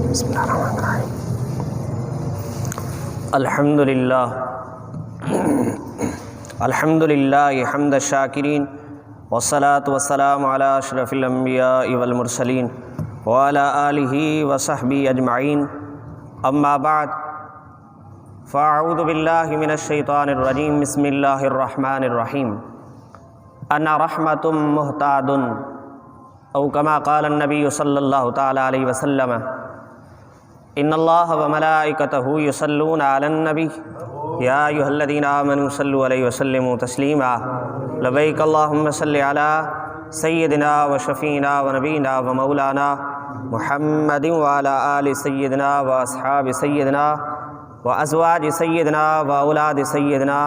بسم اللہ الرحمن الرحیم. الحمدللہ حمد الشاکرین والصلاة والسلام علی اشرف الانبیاء والمرسلین وعلی آلہ وصحبہ اجمعین. اما بعد فاعوذ باللہ من الشیطان الرجیم. بسم اللہ الرحمن الرحیم. انا رحمت محتاد او کما قال النبی صلی اللہ تعالی علیہ وسلم ان اللہ وملائکتہ یصلون علی النبی یا ایھا الذین آمنوا صلوا علیہ وسلموا تسلیما. لبیک اللہم صلی علی سیدنا و شفینا و نبینا و مولانا محمد وعلی آل سیدنا و اصحاب سیدنا و ازواج سیدنا و اولاد سیدنا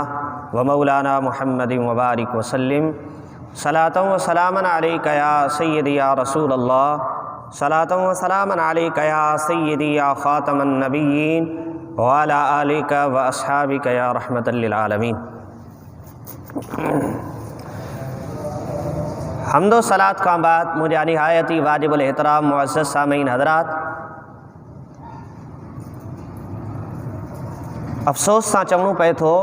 و مولانا محمد وبارک وسلم. صلاۃ و سلاما علیک یا سیدی یا رسول اللہ. صلاۃ و سلاما علیک یا سیدی یا خاتم النبیین وعلی آلک و اصحابک یا رحمۃ للعالمین. حمد و صلاۃ کا بعد مجھے نہایتی واجب الاحترام معزز سامعین حضرات، افسوس سان چवणो पए थो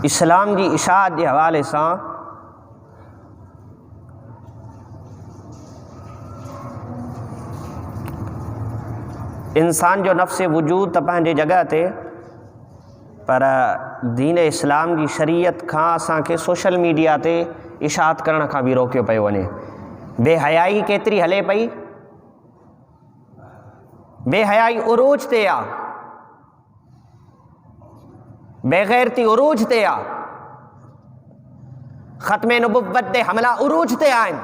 اسلام جی اشاعت کے حوالے سے انسان جو نفس وجود تو پنجے جگہ تے، پر دین اسلام کی شریعت کھاں اساں کے سوشل میڈیا تے اشاعت کرن کھاں بھی روکیو پئے ونے. بے حیائی کیتری ہلے پئی، بے حیائی عروج تے آ، بے غیرتی عروج تے آ، ختم نبوت دے حملہ عروج تے آئیں.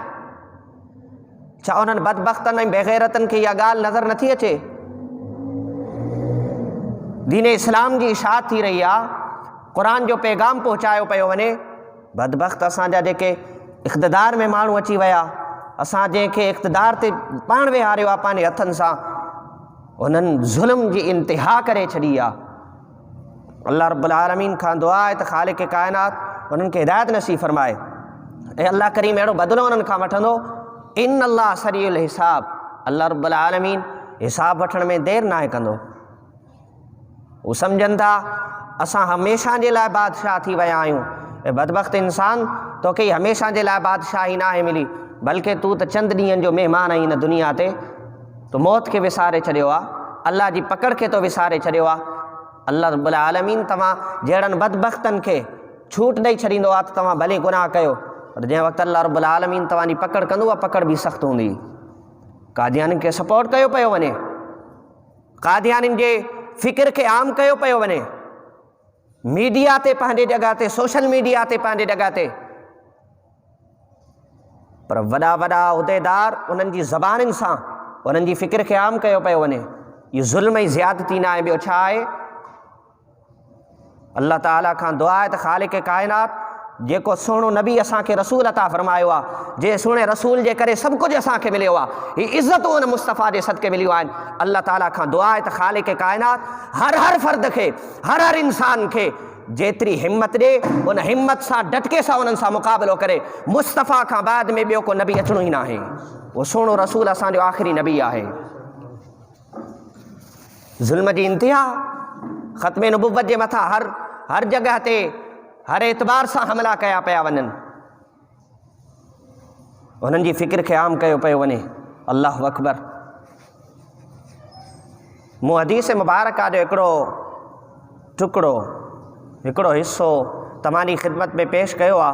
چھا انہن بدبختن ऐं بے غیرتن کے یہ گال نظر نہ تھی اچے؟ دین اسلام کی اشاعت تھی رہی آ، قرآن جو پیغام پہنچاयो پयो ونے. بدبخت اساں جا جے اقتدار میں مانو اچی ویا، اساں جے کے اقتدار تے پان وہاریو آ پانے ہتھن ساں، انہن ظلم جی انتہا کرے چھڑی آ. اللہ رب العالمین کھان دعا ہے تو خالق کائنات انہن کے ہدایت نصیب فرمائے. اے اللہ کریم اڑو بدلو انہن کھان وٹھندو. ان اللہ سریع الحساب، اللہ رب العالمین حساب وٹھن میں دیر نہ کندو. وہ سمجھن تھا اساں ہمیشہ جے لائے بادشاہ تھی ویا آیوں. اے بدبخت انسان تو کہ ہمیشہ جے لائے بادشاہی نہ ہے ملی، بلکہ تو تے چند ڈینہن جو مہمان آئی نہ دنیا تے، تو موت کے وسارے چھڑیو آ، اللہ جی پکڑ کے تو وسارے چھڑیو آ. اللہ رب العالمین تمہاں جہڑن بدبختن کے چھوٹ ڈئی چھڑیندو آ تو تمہاں بھلے گناہ کयो، پر جے وقت اللہ رب العالمین تمہانی پکڑ کندو آ، پکڑ بھی سخت ہوندی. قادیانن کے سپورٹ کयो پयो ونے، قادیانن جے فکر کے عام کयो پयो ونے، میڈیا تے پہنجے جگہ تے، سوشل میڈیا تے پہنجے جگہ تے، پر وڈا وڈا عہدیدار انہن جی زبانن ساں انہن جی فکر کے عام کयो پयो ونے. یہ ظلم ای زیادتی نہ ہے، ॿियो छा आहे؟ اللہ تعالیٰ کھان دعا ہے تو خالق کائنات جیکو سوہणو نبی اساں کے رسول عطا فرماयो آ، جے سوہنے رسول جے کرے سب کچھ اساں کے ملیو آ، یہ عزت ان مصطفیٰ جے صدقے ملیو آئیں. اللہ تعالیٰ کھان دعا ہے تو خالق کائنات ہر فرد کے، ہر انسان کے جیتری ہمت دے ان ہمت سا ڈٹکے سا انہن سا مقابلو کرے. مصطفیٰ کھان بعد میں ॿियो کو نبی اچنو ہی نہ ہے، وہ سوہणو رسول اساں جو آخری نبی آہے. ظلم جی انتہا، ختم نبوت جے متھا ہر جگہ تے ہر اعتبار سا حملہ کیا پیا ونن، انہن جی فکر کے عام کयो پयो ونے. اللہ اکبر. مو حدیث مبارکہ جو ہکڑو ٹکڑو، ہکڑو حصو تمہاری خدمت میں پیش کयो آ.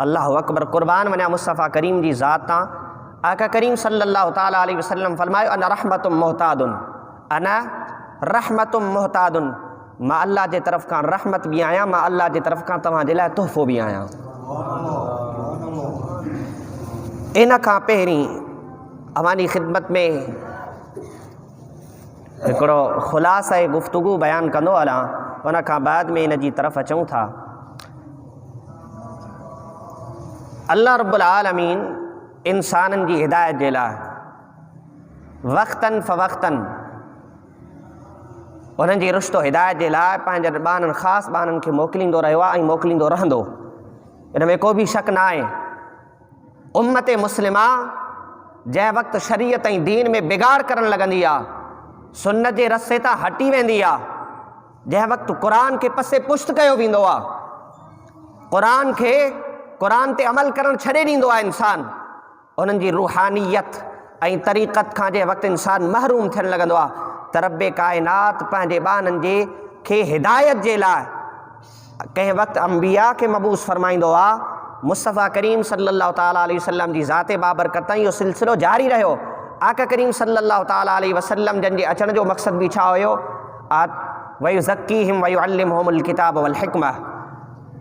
اللہ اکبر. قربان ونیا مصطفیٰ کریم جی ذات تاں. آقا کریم صلی اللہ تعالیٰ علیہ وسلم فرمایا انا رحمت محتاد، انا رحمت محتاد، मां अल्लाह जे तरफ़ खां रहमत भी आहियां, मां अल्लाह जे तरफ़ खां तव्हां जे लाइ तोहफ़ो भी आहियां. इन खां पहिरीं अवानी ख़िदमत में हिकिड़ो ख़ुलासा गुफ़्तगू बयानु कंदो हलां, उन खां बाद में इन जी तरफ़ अचूं था. अल्लाह रब्बुल आलमीन इंसाननि जी हिदायत जे लाइ वक़्तन फ़वक़्तन उन्हनि जी रुश्तो हिदायत जे लाइ पंहिंजे ॿारनि ख़ासि ॿारनि खे मोकिलींदो रहियो आहे ऐं मोकिलींदो रहंदो. इन में को बि शक न आहे. उम्मत मुस्लिमा जंहिं वक़्तु शरीयत ऐं दीन में बिगाड़ करणु लॻंदी आहे, सुन्नत जे रस्ते तां हटी वेंदी आहे, जंहिं वक़्तु क़ुर खे पसे पुष्ट कयो वेंदो आहे, क़ुर ते अमल करणु छॾे ॾींदो आहे इंसानु, उन्हनि जी रूहानियत ऐं तरीक़त खां जंहिं वक़्तु इंसानु महरूम थियणु लॻंदो आहे, त रब्बे काइनात पंहिंजे ॿारनि खे हिदायत जे लाइ कंहिं वक़्तु अंबिया खे मबूस फरमाईंदो आहे। मुस्तफ़ा करीम सल्लल्लाहु ताला अलैहि वसल्लम जी ज़ाते बाबरकत तां इहो सिलसिलो जारी रहियो। आका करीम सल्लल्लाहु ताला अलैहि वसल्लम जंहिंजे अचण जो मक़सदु बि छा हुयो, वयुज़क्कीहिम वयुअल्लिमुहुमुल किताब वल हिकमह।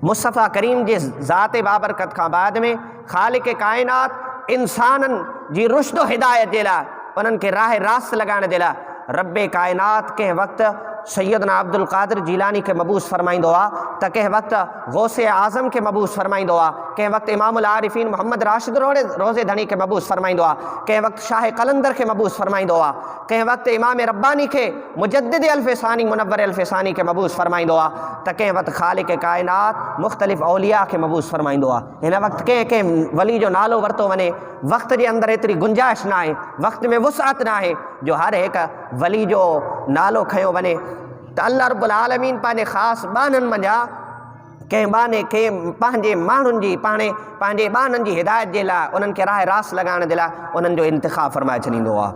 मुस्तफ़ा करीम जे ज़ाते बाबरकत खां बाद में ख़ालिक़ काइनात इंसाननि जी रुश्द हिदायत जे लाइ, उन्हनि खे राह रास्त लॻाइण जे लाइ रब्बे काइनात कंहिं वक़्तु सैयदना अब्दुल क़ादिर जीलानी खे मबूस फरमाईंदो आहे, त कंहिं वक़्तु गौसे आज़म खे मबूस फरमाईंदो आहे, कंहिं वक़्तु इमामुल आरिफ़ीन मोहम्मद राशिद रोज़े धणी खे मबूस फरमाईंदो आहे, कंहिं वक़्तु शाह कलंदर खे मबूस फरमाईंदो आहे, कंहिं वक़्तु इमाम रब्बानी खे मुजद्दिद अल्फ़सानी मुनव्वर अल्फ़सानी खे मबूस फरमाईंदो आहे, त कंहिं वक़्तु ख़ालिक़ काइनात मुख़्तलिफ़ औलिया खे मबूस फरमाईंदो आहे। हिन वक़्तु कंहिं वली जो नालो वरितो वञे, वक़्त जे अंदरि एतिरी गुंजाइश न आहे, वक़्त में वुसअत न आहे जो हर हिकु वली जो नालो खयो वञे, त अल्लाह रब्बुल आलमीन पंहिंजे ख़ासि ॿाननि मंझां कंहिं ॿाने खे पंहिंजे माण्हुनि जी पंहिंजे ॿाननि जी हिदायत जे लाइ, उन्हनि खे राह रास्त लॻाइण जे लाइ उन्हनि जो इंतिख़ाब फरमाए छॾींदो आहे।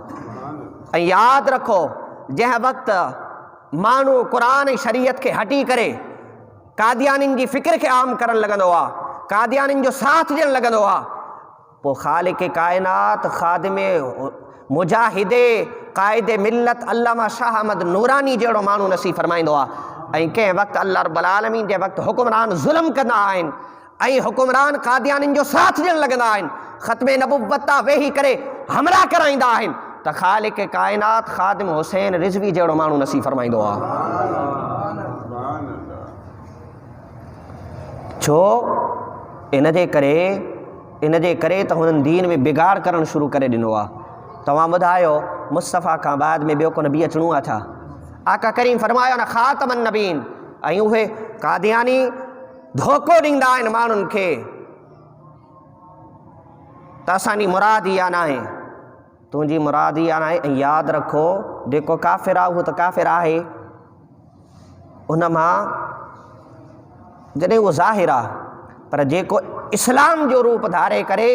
ऐं यादि रखो, जंहिं वक़्तु माण्हू क़ुर ऐं शरीयत खे हटी करे कादियानियुनि जी फ़िक्र खे आम करणु लॻंदो आहे, कादियानियुनि जो साथ ॾियणु लॻंदो आहे, पोइ ख़ालिक़ काइनात ख़ादिमे मुजाहिदे क़ाइदे मिल्लत अल्लामा शाह अहमद नूरानी जहिड़ो माण्हू नसीब फरमाईंदो आहे। ऐं कंहिं वक़्तु अल्लाह रब्बुल आलमीन जे वक़्तु हुकुमरान ज़ुल्म कंदा आहिनि ऐं हुकुमरान कादियानियुनि जो साथ ॾियणु लॻंदा आहिनि, ख़त्मे नबुव्वत तां वेही करे हमला कराईंदा आहिनि, त ख़ालिक़ काइनात ख़ादिम हुसैन रिज़वी जहिड़ो माण्हू नसीब फरमाईंदो आहे। छो इनजे करे त हुननि दीन में बिगाड़ करणु शुरू करे ॾिनो आहे। तव्हां ॿुधायो मुस्तफ़ा खां बाद में ॿियो को नबी अचणो आहे छा? आका करीम फरमायो न ख़ातमन नबीन, ऐं उहे कादियानी धोखो ॾींदा आहिनि माण्हुनि खे, त असांजी मुराद इहा न आहे, तुंहिंजी मुराद इहा न आहे। ऐं यादि रखो, जेको काफ़िर आहे उहो त काफ़िर आहे, उन मां जॾहिं उहो ज़ाहिर आहे, पर जेको इस्लाम जो रूप धारे करे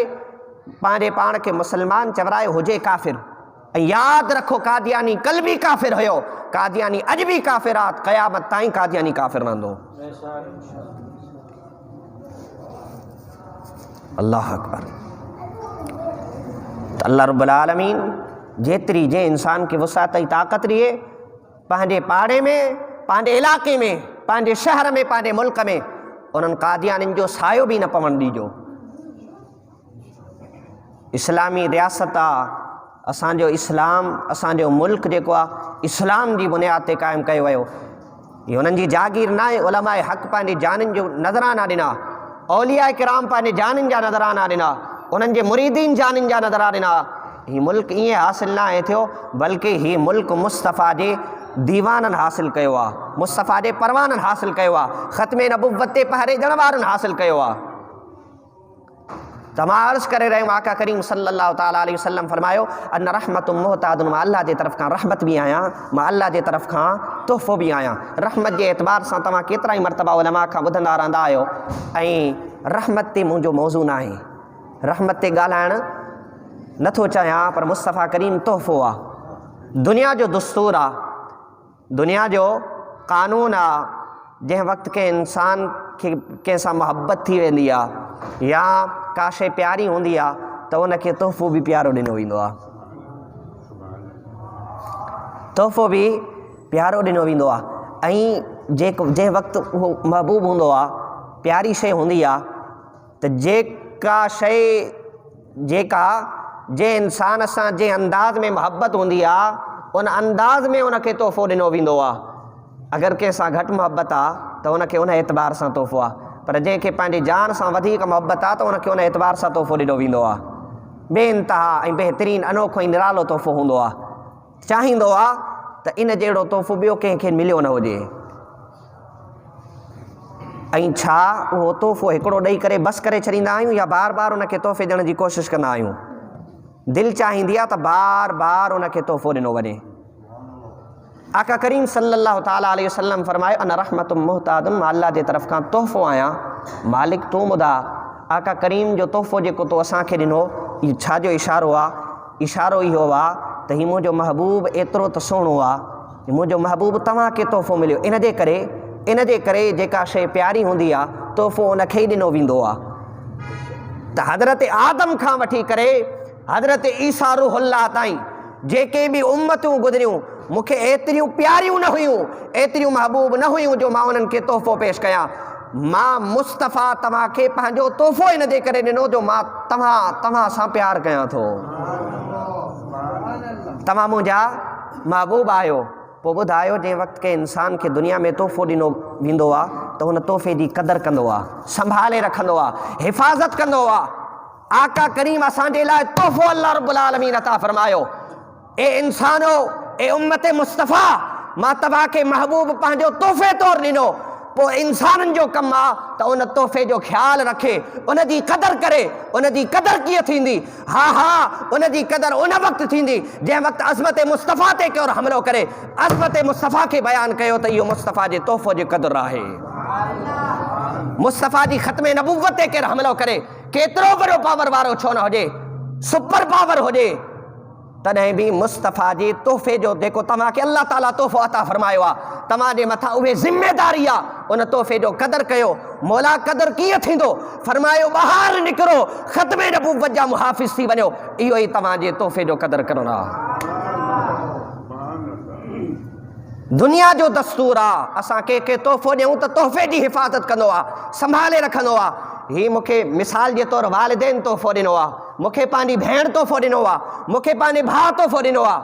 पंहिंजे पाण खे मुस्लमान चवराए हुजे काफ़िर। ऐं यादि रखो, कादियानी कल बि काफ़िर हुयो, कादियानी अॼु बि काफ़िर आहे, क़यामत ताईं कादियानी काफ़िर रहंदो। अल्लाह अकबर। त अल्लाह रब्बुल आलमीन जेतिरी जंहिं इंसान खे वसात ऐं ताक़त ॾिए, पंहिंजे पाड़े में, पंहिंजे इलाइक़े में, पंहिंजे शहर में, पंहिंजे मुल्क में उन्हनि कादियानियुनि जो सायो बि न पवणु ॾिजो। इस्लामी रियासत आहे, असांजो इस्लाम, असांजो मुल्क जेको आहे इस्लाम जी बुनियाद ते क़ाइमु कयो वियो। हीअ उन्हनि जी जागीर न आहे। उलमाए हक़ पंहिंजी जानिन जो नज़राना ॾिना, औलिया किराम पंहिंजे जानिन जा नज़राना ॾिना, उन्हनि जे मुरीदीन जानिन जा नज़रा ॾिना। हीउ मुल्क ईअं हासिल न आहे थियो, बल्कि हीउ मुल्क मुस्तफ़ा जे दीवाननि हासिल कयो आहे, मुस्तफ़ा जे परवाननि हासिल कयो आहे, ख़त्मे नबुव्वत ते पहिरे ॾियण वारनि हासिल कयो आहे। तमाम अर्ज़ करे रहियो, आका करीम सल्लल्लाहु ताला अलैहि वसल्लम फरमायो, अन रहमतुम मुहतादुन, मां अल्लाह जे तरफ़ खां रहमत बि आहियां, मां अल्लाह जे तरफ़ खां तोहफ़ो बि आहियां। रहमत जे एतबार सां तव्हां केतिरा ई मरतबा उलमा खां ॿुधंदा रहंदा आहियो, ऐं रहमत ते मुंहिंजो मौज़ू न आहे, रहमत ते ॻाल्हाइणु नथो चाहियां, पर मुस्तफ़ा करीम तोहफ़ो आहे, दुनिया जो दस्तूर आहे, दुनिया जो क़ानून आहे। जंहिं वक़्तु कंहिं इंसान खे कंहिंसां मुहबत थी वेंदी आहे या का शइ प्यारी हूंदी आहे, त उनखे तोहफ़ो बि प्यारो ॾिनो वेंदो आहे, तोहफ़ो बि प्यारो ॾिनो वेंदो आहे। ऐं जंहिं वक़्तु उहो महबूब हूंदो आहे, प्यारी शइ हूंदी आहे, त जेका शइ जंहिं इंसान सां जंहिं अंदाज़ में मुहबत हूंदी आहे, उन अंदाज़ में उनखे तोहफ़ो ॾिनो वेंदो आहे। अगरि कंहिंसां घटि मुहबत आहे त उनखे उन एतबार सां तोहफ़ो आहे, पर जंहिंखे पंहिंजी जान सां वधीक मुहबत आहे त उनखे उन एतबार सां तोहफ़ो ॾिनो वेंदो आहे। बेइंतिहा ऐं बहितरीनु अनोखो ऐं निरालो तोहफ़ो हूंदो आहे। चाहींदो आहे त इन जहिड़ो तोहफ़ो ॿियो कंहिंखे मिलियो न हुजे। ऐं छा उहो तोहफ़ो हिकिड़ो ॾेई करे बसि करे छॾींदा आहियूं या बार बार उनखे तोहफ़े ॾियण जी कोशिशि कंदा आहियूं? दिलि चाहींदी आहे त बार बार उनखे तोहफ़ो ॾिनो वञे। आका करीम सल्लल्लाहु ताला अलैहि वसल्लम फरमायो अना रहमतुम मुहतादुम, मां अल्लाह जे तरफ़ खां तोहफ़ो आहियां, मालिक तूं ॿुधा। आका करीम जो तोहफ़ो जेको तो असांखे ॾिनो, इहो छाजो इशारो आहे? इशारो इहो आहे त हीउ मुंहिंजो महबूब एतिरो त सुहिणो आहे, मुंहिंजो महबूब तव्हांखे तोहफ़ो मिलियो। इन जे करे जेका शइ प्यारी हूंदी आहे तोहफ़ो उनखे ई ॾिनो वेंदो आहे। त हज़रत आदम खां वठी करे हज़रत ईसा रूहुल्लाह ताईं जेके बि उम्मतूं गुज़रियूं, मूंखे एतिरियूं प्यारियूं न हुयूं, एतिरियूं महबूब न हुयूं जो मां उन्हनि खे तोहफ़ो पेश कयां। मां मुस्तफ़ा तव्हांखे पंहिंजो तोहफ़ो इन जे करे ॾिनो जो मां तव्हां सां प्यारु कयां थो। तव्हां मुंहिंजा महबूब आहियो। पोइ ॿुधायो, जंहिं वक़्तु के इंसान खे दुनिया में तोहफ़ो ॾिनो वेंदो आहे त हुन तोहफ़े जी क़दुरु कंदो आहे, संभाले रखंदो आहे, हिफ़ाज़त कंदो आहे। आका करीम असांजे लाइ तोहफ़ो अल्लाह रब्बुल आलमीन अता फरमायो। ए इंसानो, ए उम्मत मुस्तफ़ा, मां तव्हांखे महबूब पंहिंजो तोहफ़े तौरु ॾिनो। पोइ इंसाननि जो कमु आहे त उन तोहफ़े जो ख़्यालु रखे, उन जी क़दुरु करे। उन जी क़दुरु कीअं थींदी? हा उन जी क़दुरु उन वक़्तु थींदी जंहिं वक़्तु अज़मत मुस्तफ़ा ते केरु हमिलो करे, अज़मत मुस्तफ़ा खे बयानु कयो त इहो मुस्तफ़ा जे तोहफ़ो जी क़दुरु आहे। मुस्तफ़ा जी ख़त्मे नबुव्वत ते केरु हमिलो करे, केतिरो वॾो पावर वारो छो न हुजे, सुपर पावर हुजे, तॾहिं बि मुस्तफ़ा जे तोहफ़े जो जेको तव्हांखे अल्लाह ताला तोहफ़ो अता फरमायो आहे, तव्हांजे मथां उहे ज़िमेदारी आहे, उन तोहफ़े जो क़दुरु कयो। मौला क़दुरु कीअं थींदो? फरमायो ॿाहिरि निकिरो, ख़त्मे नबुव्वत जा मुहाफ़िज़ थी वञो। इहो ई तव्हांजे तोहफ़े जो क़दुरु करणु आहे। दुनिया जो दस्तूर आहे, असां कंहिंखे तोहफ़ो ॾियूं त तोहफ़े जी हिफ़ाज़त कंदो आहे, संभाले रखंदो आहे। हीअ मूंखे मिसाल जे तौरु वालिदैन तोहफ़ो ॾिनो आहे, मूंखे पंहिंजी भेण तोहफ़ो ॾिनो आहे, मूंखे पंहिंजे भाउ तोहफ़ो ॾिनो आहे,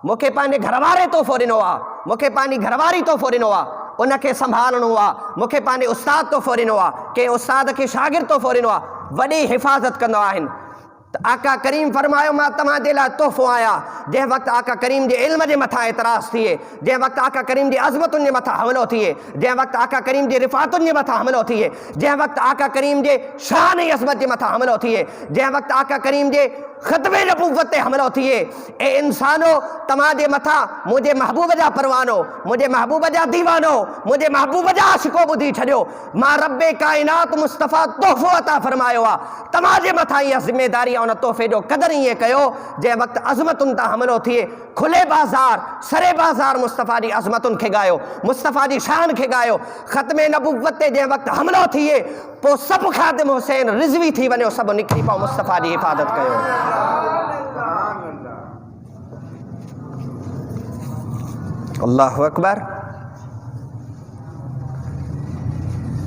मूंखे पंहिंजे घरवारे तोहफ़ो ॾिनो आहे, मूंखे पंहिंजी घरवारी तोहफ़ो ॾिनो आहे, उनखे संभालणो आहे। मूंखे पंहिंजे उस्ताद तोहफ़ो ॾिनो आहे, कंहिं उस्ताद खे शागिर्द तोहफ़ो ॾिनो आहे, वॾी हिफ़ाज़त कंदा आहिनि। त आका करीम फरमायो, मां तव्हांजे लाइ तोहफ़ो आहियां। जंहिं वक़्तु आका करीम जे इल्म जे मथां एतिराज़ थिए, जंहिं वक़्तु आका करीम जी अज़मतुनि जे मथां हमिलो थिए, जंहिं वक़्तु आका करीम जी रिफ़ातुनि जे मथां हमिलो थिए, जंहिं वक़्तु आका करीम जे शान ऐं अज़मत जे मथां हमिलो थिए, जंहिं वक़्तु आका करीम जे ख़त्मे नबुव्वत ते हमिलो थिए, ए इंसानो, तव्हांजे मथां मुंहिंजे महबूब जा परवानो, मुंहिंजे महबूब जा दीवानो, मुंहिंजे महबूब जा आशिको ॿुधी छॾियो। मां रब्बे काइनात मुस्तफ़ा तोहफ़ो अता फरमायो आहे। तव्हांजे मथां इहा ज़िमेदारी आहे, उन तोहफ़े जो क़दुरु ईअं कयो जंहिं वक़्तु अज़मतुनि तां हमिलो थिए। खुले बाज़ार, सरे बाज़ार मुस्तफ़ा जी अज़मतुनि खे ॻायो, मुस्तफ़ा जी शान खे ॻायो। ख़त्मे नबुव्वत ते जंहिं वक़्तु हमिलो थिए, पोइ सभु ख़ादिम हुसैन रिज़वी थी वञो, सभु निकिरी पओ, मुस्तफ़ा जी हिफ़ाज़त कयो। अल्लाहु अकबर।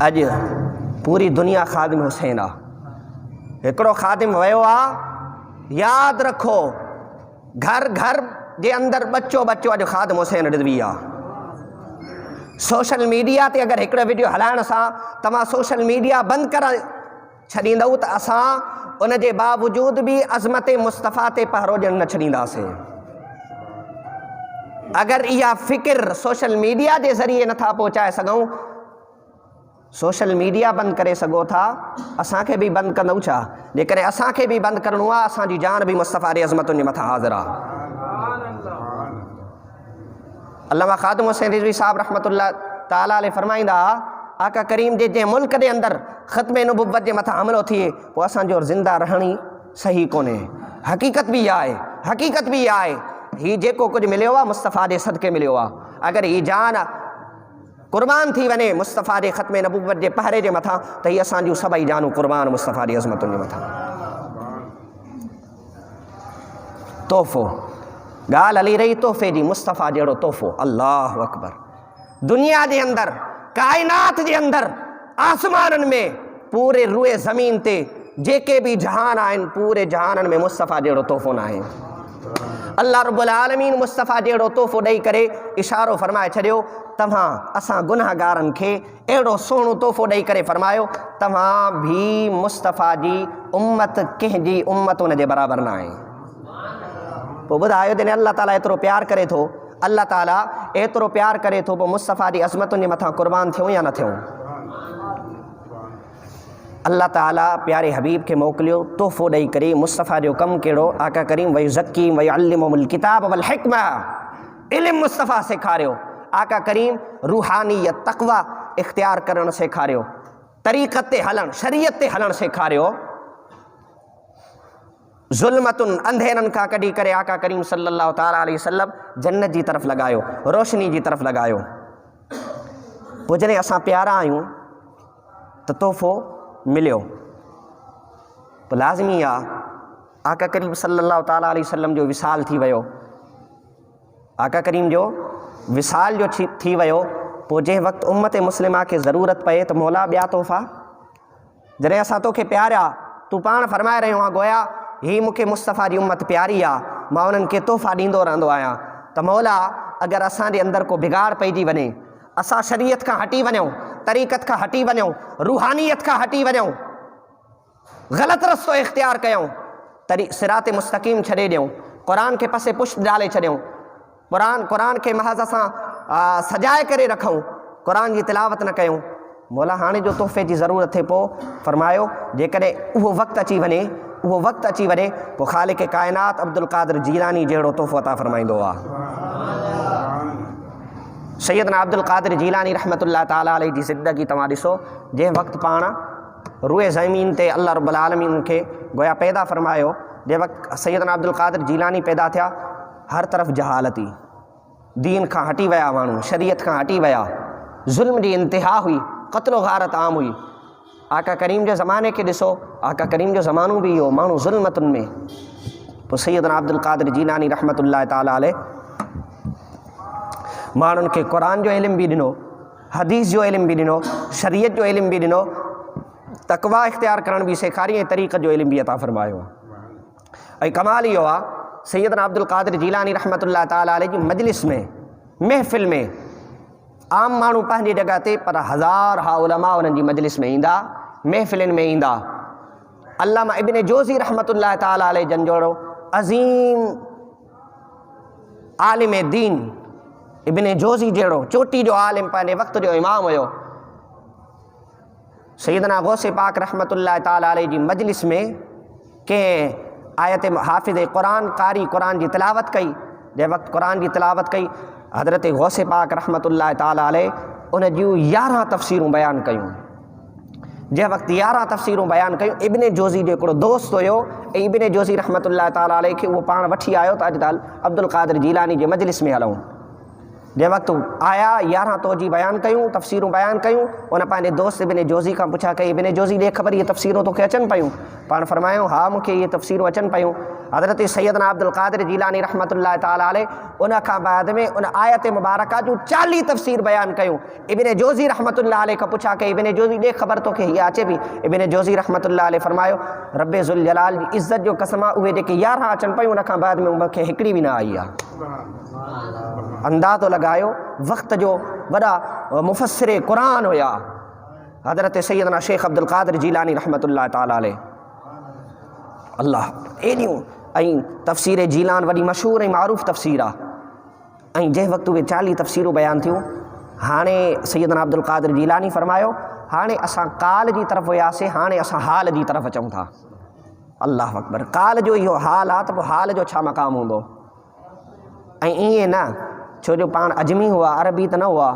अॼु पूरी दुनिया ख़ादिम हुसैन आहे। हिकिड़ो ख़ादिम वियो आहे, यादि रखो, घर घर जे अंदरि बच्चो अॼु ख़ादिम हुसैन रिज़वी आहे। सोशल मीडिया ते अगरि हिकिड़ो वीडियो हलाइण सां तव्हां सोशल मीडिया बंदि करे छॾींदव त असां उन जे बावजूद बि अज़मत मुस्तफ़ा ते पहरो ॾियणु न छॾींदासीं। अगरि इहा फ़िक्र सोशल मीडिया जे ज़रिए नथा पहुचाए सघूं, सोशल मीडिया बंदि करे सघो था, असांखे बि बंदि कंदव छा? जेकॾहिं असांखे बि बंदि करिणो आहे, असांजी जान बि मुस्तफ़ा जी अज़मतुनि जे मथां हाज़िर आहे। अल्लामा ख़ादिम हुसैन रिज़वी साहब रहमतुल्लाह ताला अलैहि फरमाईंदा, आका करीम जे जंहिं मुल्क जे अंदरि ख़त्मे नबुव्वत जे मथां हमिलो थिए, पोइ असांजो ज़िंदा रहणी सही कोन्हे। हक़ीक़त बि आहे, हक़ीक़त बि आहे। हीउ जेको कुझु मिलियो आहे मुस्तफ़ा जे सदके मिलियो आहे। अगरि हीअ जान क़ुर्बान थी वञे मुस्तफ़ा जे ख़त्मे नबुव्वत जे पहरे जे मथां, त हीअ असांजूं सभई जानूं क़ुर्बान मुस्तफ़ा जी अज़मतुनि जे मथां। तोहफ़ो, ॻाल्हि हली रही तोहफ़े जी, मुस्तफ़ा जहिड़ो तोहफ़ो। अल्लाहु अकबर। दुनिया जे अंदरि, काइनात जे अंदरि, आसमाननि में, पूरे रूए ज़मीन ते जेके बि जहान आहिनि, पूरे जहाननि में मुस्तफ़ा जहिड़ो तोहफ़ो न आहे। अल्लाह रब्बुल आलमीन मुस्तफ़ा जहिड़ो तोहफ़ो ॾेई करे इशारो फरमाए छॾियो, तव्हां असां गुनाहगारनि खे अहिड़ो सुहिणो तोहफ़ो ॾेई करे फरमायो, तव्हां बि मुस्तफ़ा जी उम्मत कंहिंजी उम्मत उन जे बराबरि न आहे। पोइ ॿुधायो, जॾहिं अल्लाह ताला एतिरो प्यारु करे थो, अल्लाह ताला एतिरो प्यारु करे थो, पोइ मुस्तफ़ा जी अज़मतुनि जे मथां क़ुर्बान थियूं या न थियूं? اللہ تعالیٰ پیارے حبیب کے موکلیو تحفو ॾेई करे मुस्तफ़ा जो कमु कहिड़ो आका करीम वयुज़क्कीहिम वयुअल्लिमुहुमुल किताब वल हिकमा इल्मु मुस्तफ़ा सेखारियो आका करीम रूहानियत तक़वा इख्तियार करणु सेखारियो तरीक़त ते हलणु शरीयत ते हलणु सेखारियो ज़ुल्मतुन अंधेरनि खां कढी करे आका करीम सल्लल्लाहु ताला अलैहि वसल्लम जन्नत जी तरफ़ लॻायो रोशनी जी तरफ़ लॻायो। पोइ जॾहिं असां प्यारा आहियूं त तोहफ़ो मिलियो पोइ लाज़मी आहे आका करीम सल्लल्लाहु ताला अलैहि वसल्लम जो विसाल थी वियो आका करीम जो विसाल जो थी वियो पोइ जंहिं वक़्तु उम्मत मुस्लिमा खे ज़रूरत पए त मौला ॿिया तोहफ़ा जॾहिं असां तोखे प्यारिया तूं पाण फरमाए रहियो आहे गोया ही मूंखे मुस्तफ़ा जी उम्मत प्यारी आहे मां उन्हनि खे तोहफ़ा ॾींदो रहंदो आहियां त मौला अगरि असांजे अंदरि को बिगाड़ पइजी वञे असां शरीयत खां हटी वञूं तरीक़त खां हटी वञूं रूहानियत खां हटी वञूं ग़लति रस्तो इख़्तियार कयूं सिरात मुस्तक़ीम छॾे ॾियूं क़ुर खे पसे पुष्ट डाले छॾियूं क़ुर खे महज़ असां सजाए करे रखूं क़ुर जी तिलावत न कयूं मौला हाणे जो तोहफ़े जी ज़रूरत थिए पोइ फरमायो जेकॾहिं उहो वक़्तु अची वञे पोइ ख़ालिक़ काइनात अब्दुल क़ादिर जीलानी जहिड़ो तोहफ़ो अता फरमाईंदो आहे। सैयदना अब्दुल क़ादिर जीलानी रहमतुल्लाह ताला अलैहि जी ज़िंदगी तव्हां ॾिसो जंहिं वक़्तु पाण रूए ज़मीन ते अल्लाह रब्बुल आलमीन खे गोया पैदा फरमायो जंहिं वक़्तु सैयदना अब्दुल क़ादिर जीलानी पैदा थिया हर तरफ़ जहालती दीन खां हटी विया माण्हू शरीयत खां हटी विया ज़ुल्म जी इंतिहा हुई क़त्लो गारत आम हुई आका करीम जे ज़माने खे ॾिसो आका करीम जो ज़मानो बि इहो माण्हू ज़ुल्मतुनि में पोइ सैयदना अब्दुल क़ादिर जीलानी रहमतुल्लाह ताला अलैहि माण्हुनि खे क़ुर जो इल्मु बि ॾिनो हदीस जो इल्मु बि ॾिनो शरीयत जो इल्मु बि ॾिनो तक़वा इख़्तियार करण बि सेखारी ऐं तरीक़त जो इल्मु बि अता फरमायो ऐं कमाल इहो आहे सैयदना अब्दुल क़ादिर जीलानी रहमतुल्लाह ताला अलैहि जी मजलिस में महफ़िल में आम माण्हू पंहिंजी जॻह ते पर हज़ार हा उलमा उन्हनि जी मजलिस में ईंदा महफ़िलनि में ईंदा अल्लामा इब्न जोज़ी रहमतुल्लाह ताला अलैहि जन जहिड़ो अज़ीम आलिम दीन इब्न जोज़ी जहिड़ो चोटी जो आलिम पंहिंजे वक़्त जो इमाम हुयो सैयदना गौसे पाक रहमतुल्लाह ताला अलैहि जी मजलिस में कंहिं आयत हाफ़िज़ क़ुर क़ुर जी तिलावत कई जंहिं वक़्तु क़ुर जी तिलावत कई हज़रत गौसे पाक रहमतुल्लाह ताला अलैहि उन जूं 11 तफ़सीरूं बयानु कयूं जंहिं वक़्तु 11 तफ़सीरूं बयानु कयूं इब्न जोज़ी जो हिकिड़ो दोस्त हुयो ऐं इब्न जोज़ी रहमतुल्लाह ताला अलैहि खे उहो पाण वठी आयो त अॼु अब्दुल क़ादिर जीलानी जे मजलिस में हलूं जंहिं वक़्तु आया 11 तोजी बयानु कयूं तफ़सीरूं बयानु कयूं उन पंहिंजे दोस्त इब्न जोज़ी खां पुछा कई इब्न जोज़ी ॾे ख़बर इहे तफ़सीरूं तोखे अचनि पियूं पाण फरमायूं हा मूंखे इहे तफ़सीरूं अचनि पियूं हज़रत सैयदना अब्दुल क़ादिर जीलानी रहमतुल्लाह ताला अलैहि उन खां बाद में उन आयत मुबारका जूं 40 तफ़सीर बयानु कयूं इब्न जोज़ी रहमतुल्लाह अलैहि खां पुछा कई इब्न जोज़ी ॾे ख़बर तोखे हीअ अचे पई इब्न जोज़ी रहमतुल्लाह अलैहि फरमायो रब्बे ज़ुल जलाल जी इज़्ज़त जो कसम आहे उहे जेके 11 अचनि पियूं उन खां बाद में मूंखे हिकिड़ी बि न आई आहे अंदाज़ो लॻायो वक़्त जो वॾा मुफ़स्सिर क़ुर हुया हज़रत सैयदना शेख अब्दुल क़ादिर जीलानी रहमतुल्लाह ताला अलैहि अल्लाह एॾियूं ऐं तफ़सीर जीलान वॾी मशहूरु ऐं मारूफ़ तफ़सीर आहे ऐं जंहिं वक़्तु उहे 40 तफ़सीरूं बयानु थियूं हाणे सैयदना अब्दुल क़ादिर जीलानी फरमायो हाणे असां काल जी तरफ़ वियासीं हाणे असां हाल जी तरफ़ अचूं था अल्लाह अकबर काल जो इहो हाल आहे त पोइ हाल जो छा मक़ाम हूंदो ऐं ईअं न छो जो पाण अजमी हुआ अरबी त न हुआ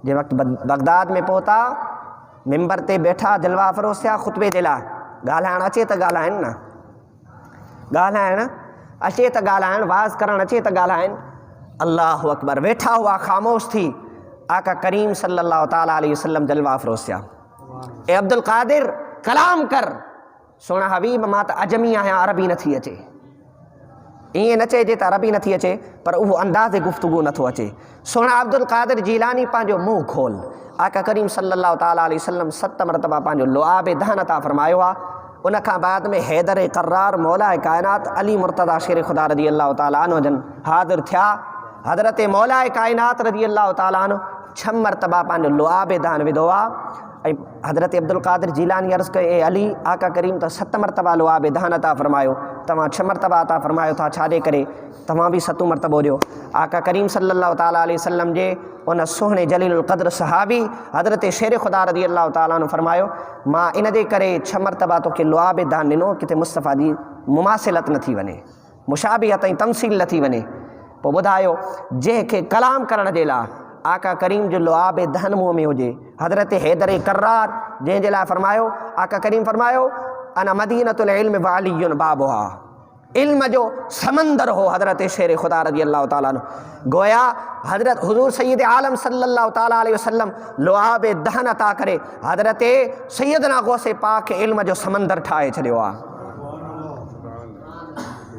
जंहिं वक़्तु बगदाद में पहुता मिंबर ते वेठा जलवा फ़रोज़ थिया ख़ुतबे जे लाइ ॻाल्हाइणु अचे त ॻाल्हाइनि न ॻाल्हाइणु अचे त ॻाल्हाइणु वाज़ करणु अचे त ॻाल्हाइनि अल्लाहु अकबर वेठा हुआ ख़ामोश थी आका करीम सल्लल्लाहु ताला अलैहि वसल्लम जलवा फ़रोज़ थिया ए अब्दुल क़ादिर कलाम कर सोना हबीब मां त अजमी आहियां अरबी नथी अचे ईअं न चइजे त अरबी नथी अचे पर उहो अंदाज़े गुफ़्तगू नथो अचे सोना अब्दुल क़ादिर जीलानी पंहिंजो मुंहुं खोल आका करीम सल्लल्लाहु ताला अलैहि वसल्लम 7 मरतबा पंहिंजो लुआब दहन अता फरमायो आहे उन खां बाद में हैदर कर्रार मौला काइनात अली मुर्तज़ा शेर ख़ुदा रज़ी अल्लाह ताला अन्हु जन हाज़िर थिया हज़रत मौला काइनात रज़ी अल्लाह ताला अन्हु 6 मरतबा पंहिंजो लुआब दहन विधो आहे ऐं हज़रत अब्दुल क़ादिर जीलानी अर्ज़ु कई ए अली आका करीम त 7 मरतबा लुआब दहन अता फरमायो तव्हां 6 मरतबा अता फ़रमायो था, छाजे करे तव्हां बि 7 मरतबो ॾियो। आका करीम सल्लल्लाहु ताला अलैहि वसल्लम जे उन सुहिणे जलीलुल क़द्र सहाबी हज़रत शेर ख़ुदा रज़ी अल्लाह ताला ने फ़रमायो, मां इन जे करे 6 मरतबा तोखे लुआब दान ॾिनो किथे मुस्तफ़ा जी मुमासिलत न थी वञे, मुशाबिहत ऐं तमसील न थी वञे। पोइ ॿुधायो जंहिंखे कलाम करण जे लाइ आका करीम जो लुआब दहन मुंहं में हुजे, हज़रत हैदर कर्रार जंहिंजे लाइ फ़रमायो, आका करीम फ़रमायो अना मदीनतुल इल्म व अलियुन बाबुहा, इल्म जो समंदर हो हज़रत शेर ख़ुदा रज़ी अल्लाह ताला अन्हु। गोया हज़रत हुज़ूर सैयद आलम सल्लल्लाहु ताला अलैहि वसल्लम लुआब दहन अता करे हज़रत सैयदना गौसे पाक इल्म जो समंदर ठाहे छॾियो आहे।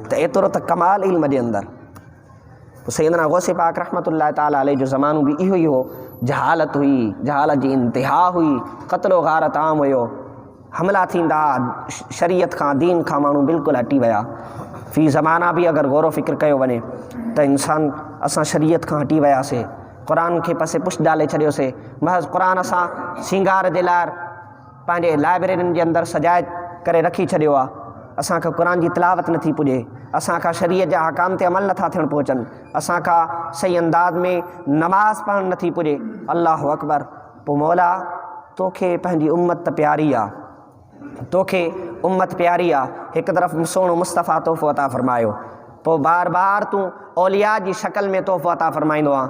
त एतिरो त कमाल इल्म जे अंदरि। सैयदना गौसे पाक रहमतुल्लाह ताला अलैहि जो ज़मानो बि इहो ई हो, जहालत हुई, जहालत जी इंतिहा हुई, क़त्लो गारत आम हुयो, हमला थींदा, शरीयत खां दीन खां माण्हू बिल्कुलु हटी विया। फ़ी ज़माना बि अगरि गौर फ़िक्र कयो वञे त इंसान असां शरीयत खां हटी वियासीं, क़ुरान खे पसे पुछ डाले छॾियोसीं। महज़ क़ुरान असां सींगार जे लाइ पंहिंजे लाइब्रेरियुनि जे अंदरि सजाए करे रखी छॾियो आहे। असांखां क़ुरान जी तिलावत नथी पुॼे, असांखां शरीयत जा अहकाम ते अमल नथा थियण पहुचनि, असांखां सही अंदाज़ में नमाज़ पढ़णु नथी पुॼे। अल्लाहु अकबर। पोइ मौला तोखे पंहिंजी उम्मत त प्यारी आहे, तोखे उम्मत प्यारी आहे, हिकु तरफ़ सोणो मुस्तफ़ा तोहफ़ो अता फ़रमायो, पोइ बार बार तूं औलिया जी शक्ल में तोहफ़ो अता फ़रमाईंदो आहे।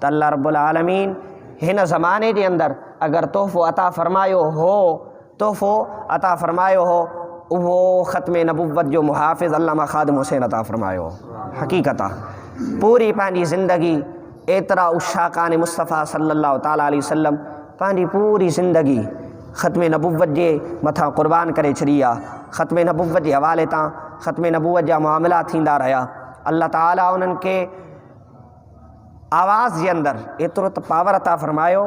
त अल्लाह रब्बुल आलमीन हिन ज़माने जे अंदरि अगरि तोहफ़ो अता फ़रमायो हो, तोहफ़ो अता फ़रमायो हो, उहो ख़त्म नबुव्वत जो मुहाफ़िज़ अल्लामा ख़ादिम हुसैन अता फ़रमायो। हक़ीक़त आहे पूरी पंहिंजी ज़िंदगी एतिरा उशाकान मुस्तफ़ा सल्लल्लाहु ताला अलैहि वसल्लम पंहिंजी पूरी ज़िंदगी ख़त्म नबुव्वत जे मथां क़ुर्बान करे छॾी आहे। ख़त्म नबुव्वत जे हवाले तां ख़त्म नबुव्वत जा मामला थींदा रहिया। अल्लाह ताला उन्हनि खे आवाज़ जे अंदरि एतिरो त पावर अता फ़रमायो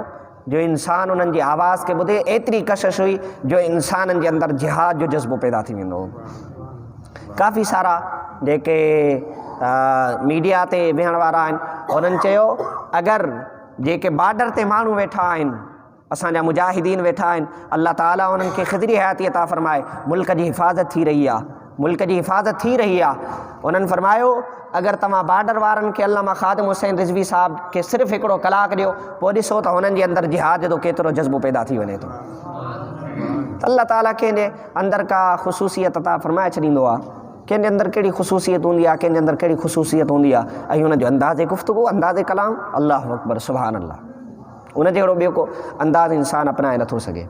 जो इंसान उन्हनि जी आवाज़ खे ॿुधे, एतिरी कशिश हुई जो इंसाननि जे अंदरि जिहाद जो जज़्बो पैदा थी वेंदो हो। काफ़ी सारा जेके मीडिया ते विहण वारा आहिनि उन्हनि चयो अगरि जेके बॉर्डर ते माण्हू वेठा आहिनि, असांजा मुजाहिदीन वेठा आहिनि, अल्लाह ताला उन्हनि खे ख़िदरी हयाती अता फ़रमाए, मुल्क जी हिफ़ाज़त थी रही आहे, मुल्क जी हिफ़ाज़त थी रही आहे। उन्हनि फ़रमायो अगरि तव्हां बॉर्डर वारनि खे अल्लामा ख़ादिम हुसैन रिज़वी साहब खे सिर्फ़ु हिकिड़ो कलाक ॾियो, पोइ ॾिसो त हुननि जे अंदरि जिहाद जो केतिरो जज़्बो पैदा थी वञे थो। अल्लाह ताला कंहिंजे अंदरि का ख़ुशूसियत अता फ़रमाए छॾींदो आहे, कंहिंजे अंदरि कहिड़ी ख़ुशूसियत हूंदी आहे, कंहिंजे अंदरि कहिड़ी ख़ुशूसियत हूंदी आहे, ऐं हुनजो अंदाज़े गुफ़्तगू, अंदाज़े कलाम, अल्लाहु अकबर सुभान अल्लाह, उन जहिड़ो ॿियो को अंदाज़ इंसान अपनाए नथो सघे।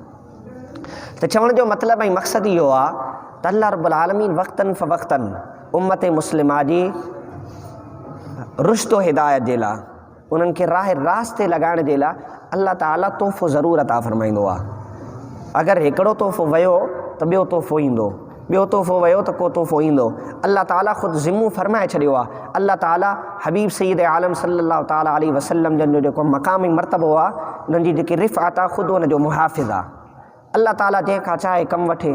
त चवण जो मतिलबु ऐं मक़सदु इहो आहे त अल्लाह रब्बुल आलमीन वक़्तन फ़वक़्तन उम्मत मुस्लिमा जी रुश्द हिदायत जे लाइ, उन्हनि खे राह रास्ते लॻाइण जे लाइ अल्लाह ताला तोहफ़ो ज़रूरु अता फ़रमाईंदो आहे। अगरि हिकिड़ो तोहफ़ो वियो त ॿियो तोहफ़ो ईंदो, ॿियो तोहफ़ो वियो त को तोहफ़ो ईंदो। अल्लाह ताला ख़ुदि ज़िम्मो फ़रमाए छॾियो आहे। अल्लाह ताला हबीब सैयद आलम सल्लल्लाहु ताला अलैहि वसल्लम जन जो जेको मक़ामी मर्तबो आहे, उन्हनि जी जेकी रिफ़अत आहे, ख़ुदि उनजो मुहाफ़िज़ आहे। अल्लाह ताला जंहिंखां चाहे कमु वठे,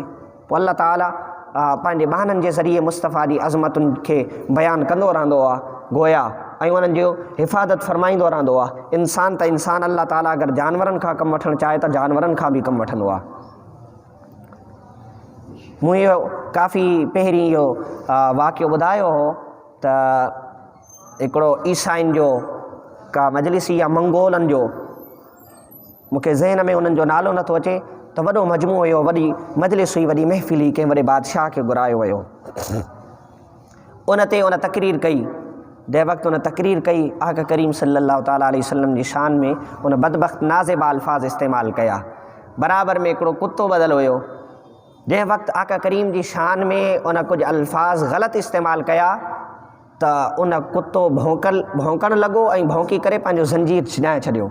पोइ अल्लाह ताला पंहिंजे बहाननि जे ज़रिए मुस्तफ़ा जी अज़मतुनि खे बयानु कंदो रहंदो आहे गोया, ऐं उन्हनि जो हिफ़ाज़त फ़रमाईंदो रहंदो आहे। इंसान त इंसान अल्लाह ताला अगरि जानवरनि खां कमु वठणु चाहे त जानवरनि खां बि कमु वठंदो आहे। मूं इहो काफ़ी पहिरीं इहो वाक़ियो ॿुधायो हो त हिकिड़ो ईसाइन जो का मजलिसी या मंगोलनि जो, मूंखे ज़हन में उन्हनि जो नालो नथो अचे, त वॾो मजमू हुयो, वॾी मजलिस हुई, वॾी महफ़िल हुई, कंहिं वॾे बादशाह खे घुरायो वियो। उन ते उन तक़रीर कई, जंहिं वक़्तु उन तक़रीर कई आका करीम सल्लल्लाहु ताला अलैहि वसल्लम जी शान में उन बदबख़्त नाज़िबा अल्फाज़ इस्तेमालु कया। बराबरि में हिकिड़ो कुतो ॿधलु हुयो, जंहिं वक़्तु आका करीम जी शान में उन कुझु अल्फाज़ ग़लति इस्तेमालु कया त उन कुतो भौंकणु लॻो ऐं भौंकी करे पंहिंजो ज़ंजीर छिनाए छॾियो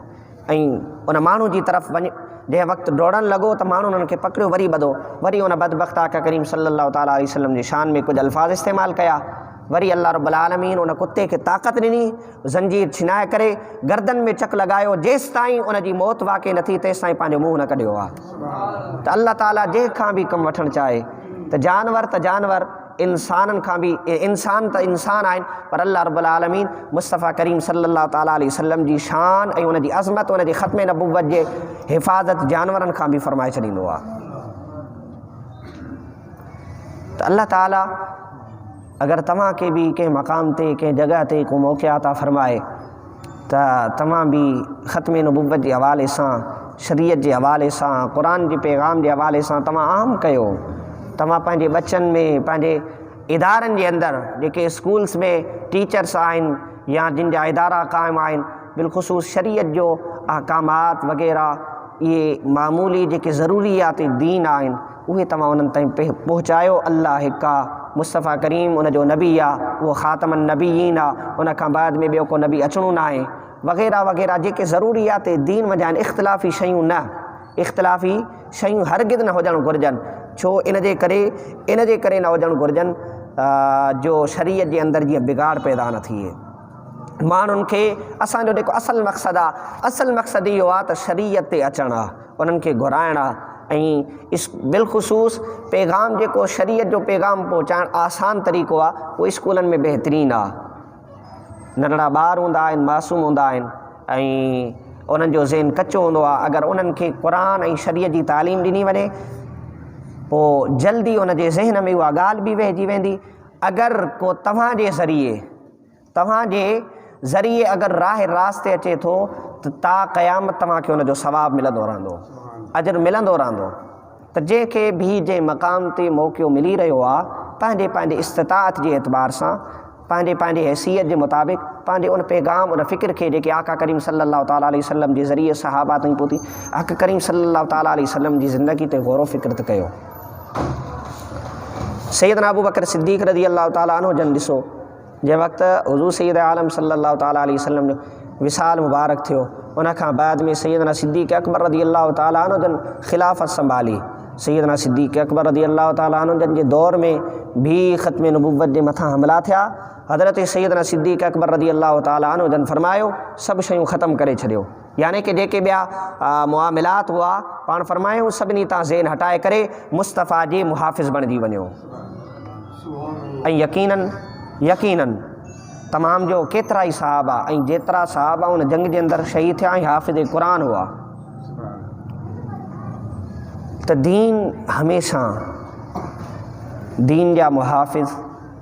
ऐं उन माण्हू जी तरफ़ वञ, जंहिं वक़्तु दौड़णु लॻो त माण्हू उन्हनि खे पकड़ियो, वरी ॿधो, वरी उन बदबख़्त आका करीम सल्लल्लाहु ताला अलैहि वसल्लम जी शान में कुझु अल्फाज़ इस्तेमालु कया। वरी अल्लाह रब्बुल आलमीन उन कुते खे ताक़त ॾिनी, ज़ंजीर छिनाए करे गर्दन में चक लॻायो, जेसि ताईं उन जी मौत वाक़ई न थी तेसि ताईं पंहिंजो मुंहुं न कढियो आहे। त अल्लाह ताला जंहिंखां बि कमु वठणु चाहे, त जानवर इंसाननि खां बि, इंसान त इंसान आहिनि, पर अल्लाह रब्बुल आलमीन मुस्तफ़ा करीम सल्लल्लाहु ताला अलैहि वसल्लम जी शान ऐं उन जी अज़मत, उन जी ख़त्म नबुव्वत जे हिफ़ाज़त जानवरनि खां बि फ़रमाए छॾींदो आहे। त अल्लाह ताला اگر تمہاں کے بھی کنहिं مقام تے کنहिं جگہ تے کو موقع عطا فرمائے تا تمام بھی ختم نبوت کے حوالے ساں شریعت کے حوالے ساں قرآن کے پیغام کے حوالے ساں تمام عام کयो تمام پانجے بچن میں پانجے ادارن کے اندر जेके स्कूल्स में टीचर्स आहिनि या जिन जा इदारा क़ाइमु आहिनि बिलख़ुसूस शरीयत जो अहकामात वग़ैरह इहे मामूली जेके ज़रूरियात दीन आहिनि उहे तव्हां उन्हनि ताईं पहुचायो। अल्लाह हिकु आहे, मुस्तफ़ा करीम उन जो नबी आहे, उहो ख़ातमन नबीयीन आहे, उन खां बाद में ॿियो को नबी अचिणो न आहे वग़ैरह वग़ैरह जेके ज़रूरियात दीन वञा आहिनि। इख़्तिलाफ़ी शयूं न, इख़्तिलाफ़ी शयूं हरगिज़ न हुजणु घुरिजनि। छो इन जे करे न हुजणु घुरिजनि जो शरीयत जे अंदरि जीअं बिगाड़ पैदा न थिए। माण्हुनि खे असांजो जेको असुलु मक़सदु इहो आहे त शरीयत ते अचणु आहे, उन्हनि खे घुराइणु आहे ऐं बिलख़ुसूस पैगाम जेको शरीयत जो पैगाम पहुचाइणु आसान तरीक़ो आहे उहो स्कूलनि में बहितरीनु आहे। नंढड़ा ॿार हूंदा आहिनि, मासूम हूंदा आहिनि ऐं उन्हनि जो ज़हन कचो हूंदो आहे। अगरि उन्हनि खे क़ुरान ऐं शरीयत जी तालीम ॾिनी वञे पोइ जल्दी उन जे ज़हन में उहा ॻाल्हि बि वहिजी वेंदी। अगरि को तव्हांजे ज़रिए अगरि राह रास्ते अचे थो त ता क़यामत तव्हांखे उनजो सवाबु मिलंदो रहंदो, अजर मिलंदो रहंदो। त जंहिंखे भी जे मक़ाम ते मौक़ो मिली रहियो आहे पंहिंजे पंहिंजे इस्तिताअत जे एतबार सां पंहिंजे हैसियत जे मुताबिक़ पंहिंजे उन पैगाम उन फ़िक्र खे जेके आका करीम सल्लल्लाहु ताला अलैहि वसल्लम जे ज़रिए सहाबा ताईं पहुती, आका करीम सल्लल्लाहु ताला अलैहि वसल्लम जी ज़िंदगी ते गौर फ़िक्र त कयो। सैयदना अबू बकर सिद्दीक़ रज़ी अल्लाह ताला अन्हु जन ॾिसो जंहिं वक़्तु हुज़ूर सैयद आलम सल्लल्लाहु ताला अलैहि वसल्लम जो विसाल मुबारक थियो, उन खां बाद में सैयदना सिद्दीक़ अकबर रज़ी अल्लाह ताला अन्हु जन ख़िलाफ़त संभाली। सैयदना सिद्दीक़ अकबर रज़ी अल्लाह ताला अन्हु जन जे दौर में भी ख़त्म नबुव्वत जे मथां हमला थिया। हज़रत सैयदना सिद्दीक़ अकबर रज़ी अल्लाह ताला अन्हु जन फरमायो सभु शयूं ख़तमु करे छॾियो, यानी कि जेके ॿिया मुआमिलात हुआ पाण फरमायूं सभिनी तां ज़हन हटाए करे मुस्तफ़ा जे मुहाफ़िज़ बणिजी वञो। ऐं यकीनन तमाम जो केतिरा ई सहाबा ऐं जेतिरा सहाबा उन जंग जे अंदरि शहीद थिया ऐं हाफ़िज़ क़ुरान हुआ। त दीन हमेशह दीन जा मुहाफ़िज़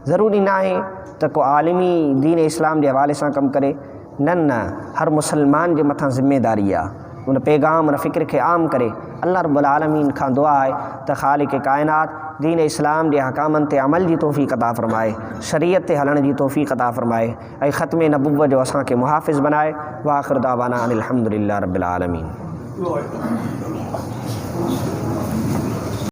ज़रूरी न आहे त को आलिमी दीन इस्लाम जे हवाले सां कमु करे, न हर मुसलमान जे मथां ज़िम्मेदारी आहे उन पैगाम उन फ़िक्र खे आम करे। अल्लाह रब्बुल आलमीन खां दुआ आहे त ख़ालिक़ काइनात दीन इस्लाम जे अहकामनि ते अमल जी तौफ़ीक़ अता फ़रमाए, शरीयत ते हलण जी तौफ़ीक़ अता फ़रमाए ऐं ख़त्म नबुव्वत जो असांखे मुहाफ़िज़ बनाए। व आख़िर दावाना अनिल हम्दुलिल्लाहि रब्बिल आलमीन।